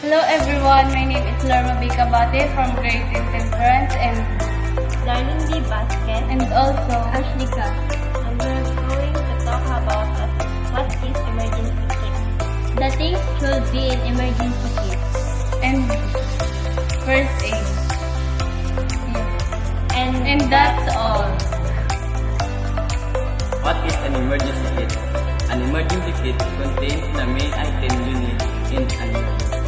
Hello everyone, my name is Lorma Bicabate from grade 10 Temperance and Learning the basket, and also Ashley Ka. And we're going to talk about what is emergency kit. The things should be in emergency kit. and first aid. And that's all. What is an emergency kit? An emergency kit contains the main item you need in an emergency.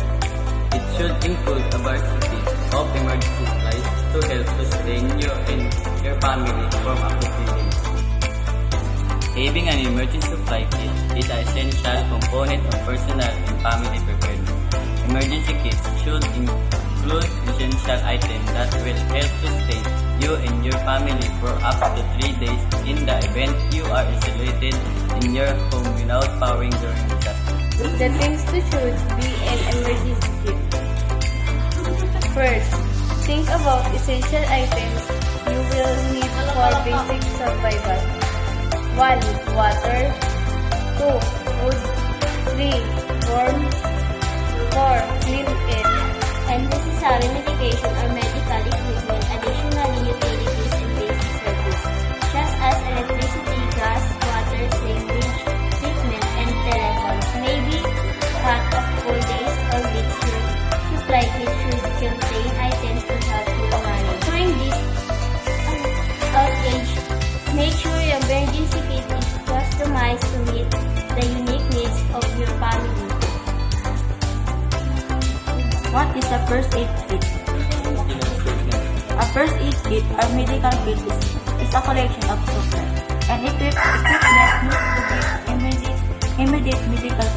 It should include a variety of emergency supplies to help sustain you and your family from acute illness. Having an emergency supply kit is an essential component of personal and family preparedness. Emergency kits should include essential items that will help sustain you and your family for up to 3 days in the event you are isolated in your home without powering during disaster. The things to should be an emergency kit. First, think about essential items you will need for basic survival. 1. Water. 2. Food. 3. Warm. 4. Clean air. And necessary medication or medical equipment, additionally utilities and basic service, such as electricity, gas, water, sewage, treatment, and telephones, may be part of full days or weeks. Your supply kit should contain items to help you manage. During this outage, make sure your emergency kit is customized to meet the unique needs of your family. What is a first aid kit? A first aid kit or medical kit is a collection of supplies and equipment needed to give immediate medical